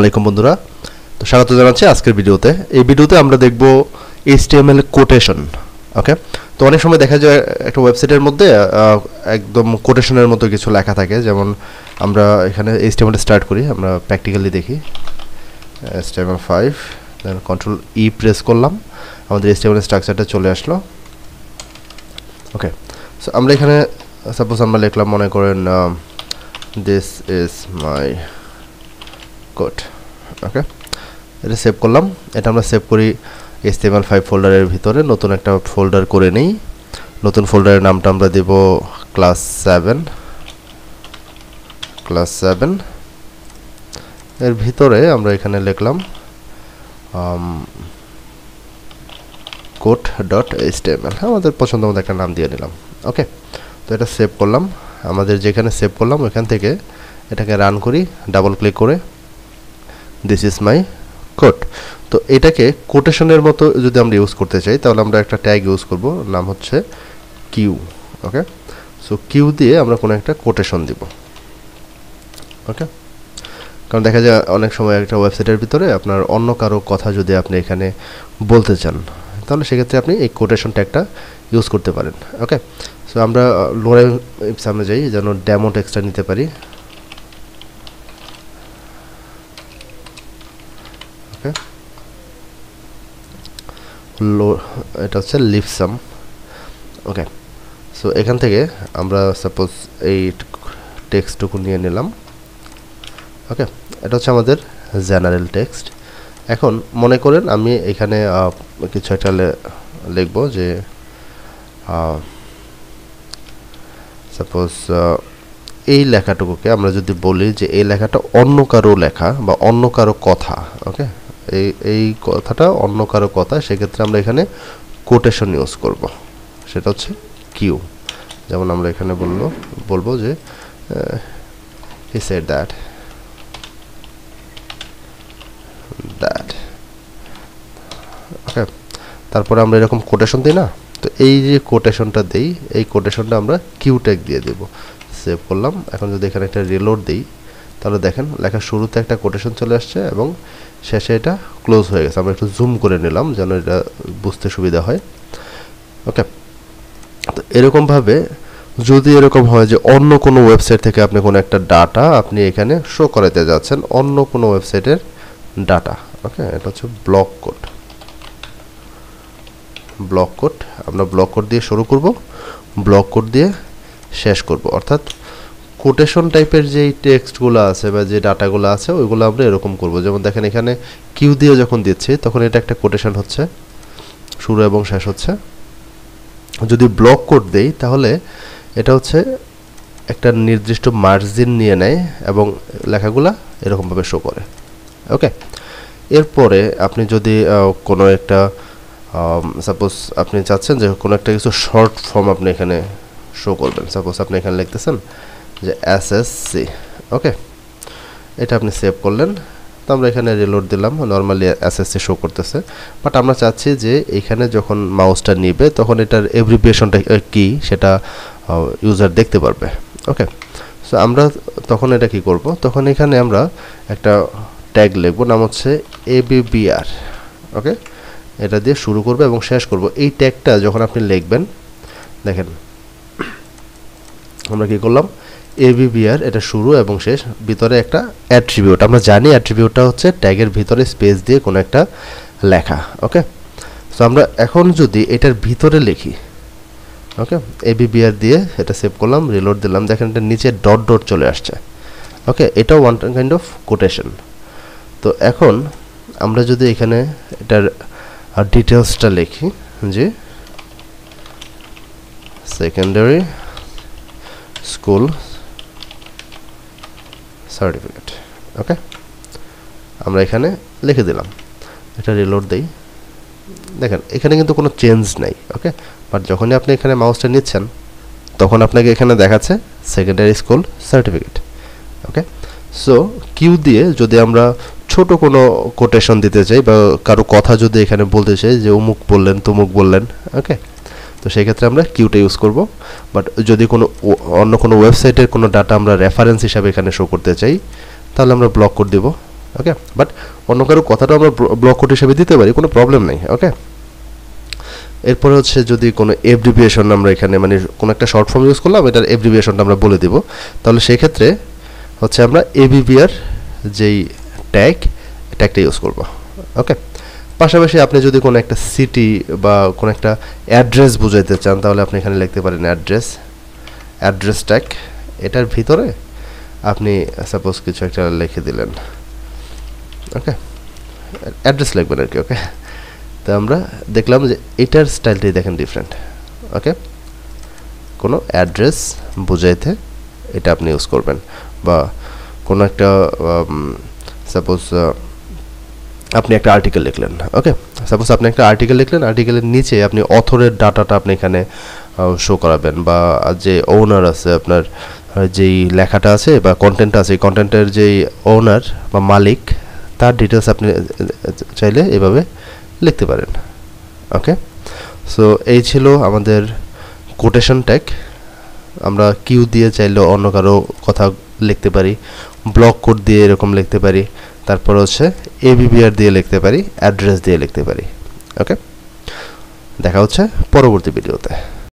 আলাইকুম বন্ধুরা, তো স্বাগত জানাচ্ছি আজকের ভিডিওতে। এই ভিডিওতে আমরা দেখব HTML কোটেশন। ওকে, তো অনেক সময় দেখা যায় একটা ওয়েবসাইটের মধ্যে একদম কোটেশনের মতো কিছু লেখা থাকে। যেমন আমরা এখানে HTML স্টার্ট করি, আমরা প্র্যাকটিক্যালি দেখি HTML5, দেন কন্ট্রোল ই প্রেস করলাম, আমাদের HTML স্ট্রাকচারটা চলে আসলো। ওকে, সো আমরা এখানে সাপোজ আমরা লিখলাম, মনে করেন দিস ইজ মাই কোড। ওকে, এটা সেভ করলাম। এটা আমরা সেভ করি HTML5 ফোল্ডারের ভিতরে, নতুন একটা ফোল্ডার করে নেই। নতুন ফোল্ডারের নামটা আমরা দেব ক্লাস 7। এর ভিতরে আমরা এখানে লিখলাম code.html, আমাদের পছন্দ মতো একটা নাম দিয়ে নিলাম। ওকে, তো এটা সেভ করলাম। আমাদের যেখানে সেভ করলাম ওখান থেকে এটাকে রান করি ডাবল ক্লিক করে। This is my code. তো এটাকে কোটেশনের মতো যদি আমরা ইউজ করতে চাই তাহলে আমরা একটা ট্যাগ ইউজ করব, নাম হচ্ছে কিউ। ওকে, সো কিউ দিয়ে আমরা কোনো একটা কোটেশন দিব। ওকে, কারণ দেখা যায় অনেক সময় একটা ওয়েবসাইটের ভিতরে আপনার অন্য কারো কথা যদি আপনি এখানে বলতে চান তাহলে সেক্ষেত্রে আপনি এই কোটেশন ট্যাগটা ইউজ করতে পারেন। ওকে, সো আমরা লোরে সামনে যাই যেন ডেমো টেক্সটটা নিতে পারি। ওকে, এটা হচ্ছে লিভসাম। ওকে, সো এখান থেকে আমরা সাপোজ এই টেক্সটটুকু নিয়ে নিলাম। ওকে, এটা হচ্ছে আমাদের জেনারেল টেক্সট। এখন মনে করেন আমি এখানে কিছু একটা লিখব যে সাপোজ এই লেখাটুকুকে আমরা যদি বলি যে এই লেখাটা অন্য কারো লেখা বা অন্য কারো কথা। ওকে, এই কথাটা অন্য কারো কথা, সেক্ষেত্রে আমরা এখানে কোটেশন ইউজ করব, সেটা হচ্ছে কিউ। যেমন আমরা এখানে বলবো যে he said that ওকে, তারপরে আমরা এরকম কোটেশন দিই না, তো এই যে কোটেশনটা দেই, এই কোটেশনটা আমরা কিউ ট্যাগ দিয়ে দেব। সেভ করলাম। এখন যদি এখানে একটা রিলোড দিই তাহলে দেখেন লেখার শুরুতে একটা কোটেশন চলে আসছে এবং শেষে এটা ক্লোজ হয়ে গেছে। আমরা একটু জুম করে নিলাম যেন এটা বুঝতে সুবিধা হয়। ওকে, তো এরকমভাবে যদি এরকম হয় যে অন্য কোনো ওয়েবসাইট থেকে আপনি কোনো একটা ডাটা আপনি এখানে শো করাতে যাচ্ছেন, অন্য কোনো ওয়েবসাইটের ডাটা। ওকে, এটা হচ্ছে ব্লক কোড। আমরা ব্লক কোড দিয়ে শুরু করব, ব্লক কোড দিয়ে শেষ করব। অর্থাৎ কোটেশন টাইপের যেই টেক্সটগুলো আছে বা যে ডাটাগুলো আছে ওইগুলো আমরা এরকম করব। যেমন দেখেন এখানে কিউ দিয়ে যখন দিচ্ছি তখন এটা একটা কোটেশন হচ্ছে, শুরু এবং শেষ হচ্ছে। যদি ব্লক কোড দেই তাহলে এটা হচ্ছে একটা নির্দিষ্ট মার্জিন নিয়ে নেয় এবং লেখাগুলা এরকমভাবে শো করে। ওকে, এরপরে আপনি যদি কোনো একটা সাপোজ আপনি চাচ্ছেন যে কোনো একটা কিছু শর্ট ফর্ম আপনি এখানে শো করবেন। সাপোজ আপনি এখানে লিখতেছেন যে SSC। ওকে, এটা আপনি সেভ করলেন। তো আমরা এখানে রিলোড দিলাম, নর্মালি SSC শো করতেছে, বাট আমরা চাচ্ছি যে এখানে যখন মাউসটা নিবে তখন এটার এব্রিভিয়েশনটা কি সেটা ইউজার দেখতে পারবে। ওকে, সো আমরা তখন এটা কি করব, তখন এখানে আমরা একটা ট্যাগ লিখব, নাম হচ্ছে ABBR। ওকে, এটা দিয়ে শুরু করব এবং শেষ করব। এই ট্যাগটা যখন আপনি লিখবেন দেখেন আমরা কি করলাম, ABBR এটা শুরু এবং শেষ, ভিতরে একটা অ্যাট্রিবিউট। আমরা জানি অ্যাট্রিবিউটটা হচ্ছে ট্যাগের ভিতরে স্পেস দিয়ে কোনো একটা লেখা। ওকে, সো আমরা এখন যদি এটার ভিতরে লিখি, ওকে, ABBR দিয়ে এটা সেভ করলাম, রিলোড দিলাম, দেখেন এটা নিচে ডট ডট চলে আসছে। ওকে, এটাও ওয়ান কাইন্ড অফ কোটেশন। তো এখন আমরা যদি এখানে এটার ডিটেলসটা লিখি যে সেকেন্ডারি স্কুল সার্টিফিকেট। ওকে, আমরা এখানে লিখে দিলাম, এটা রিলোড দেই, দেখেন এখানে কিন্তু কোনো চেঞ্জ নাই। ওকে, বাট যখনই আপনি এখানে মাউসটা নিচ্ছেন তখন আপনাকে এখানে দেখাচ্ছে সেকেন্ডারি স্কুল সার্টিফিকেট। ওকে, সো কিউ দিয়ে যদি আমরা ছোট কোনো কোটেশন দিতে চাই বা কারো কথা যদি এখানে বলতে চাই যে অমুক বললেন তমুক বললেন, ওকে, তো সেই ক্ষেত্রে আমরা কিউটা ইউজ করব। বাট যদি কোনো অন্য কোনো ওয়েবসাইটের কোনো ডাটা আমরা রেফারেন্স হিসাবে এখানে শো করতে চাই তাহলে আমরা ব্লক কোড দেব। ওকে, বাট অন্য কারো কথাটা আমরা ব্লক কোট হিসেবে দিতে পারি, কোনো প্রবলেম নেই। ওকে, এরপরে হচ্ছে যদি কোনো এব্রিভিয়েশন আমরা এখানে মানে কোনো একটা শর্ট ফর্ম ইউজ করলাম, এটার এব্রিভিয়েশনটা আমরা বলে দিব, তাহলে সেই ক্ষেত্রে হচ্ছে আমরা এবিবিআর যেই ট্যাগটা ইউজ করব। ওকে, পাশাপাশি আপনি যদি কোনো একটা সিটি বা কোনো একটা অ্যাড্রেস বুঝাইতে চান, তাহলে আপনি এখানে লিখতে পারেন অ্যাড্রেস ট্যাগ। এটার ভিতরে আপনি সাপোজ কিছু একটা লিখে দিলেন, ওকে, অ্যাড্রেস লিখবেন আর কি। ওকে, তো আমরা দেখলাম যে এটার স্টাইলটাই দেখেন ডিফারেন্ট। ওকে, কোনো অ্যাড্রেস বুঝাইতে এটা আপনি ইউজ করবেন, বা কোনো একটা সাপোজ আপনি একটা আর্টিকেল লিখলেন। ওকে, সাপোজ আপনি একটা আর্টিকেল লিখলেন, আর্টিকেলের নিচে আপনি অথরের ডাটাটা আপনি এখানে শো করাবেন, বা যে ওনার আছে আপনার যেই লেখাটা আছে বা কন্টেন্টটা আছে, এই কন্টেন্টের যেই ওনার বা মালিক তার ডিটেলস আপনি চাইলে এভাবে লিখতে পারেন। ওকে, সো এই ছিল আমাদের কোটেশন ট্যাগ। আমরা কিউ দিয়ে চাইলে অন্য কারো কথা লিখতে পারি, ব্লক কোড দিয়ে এরকম লিখতে পারি, তারপর হচ্ছে এবিবিআর দিয়ে লিখতে পারি, অ্যাড্রেস দিয়ে লিখতে পারি। ওকে, দেখা হচ্ছে পরবর্তী ভিডিওতে।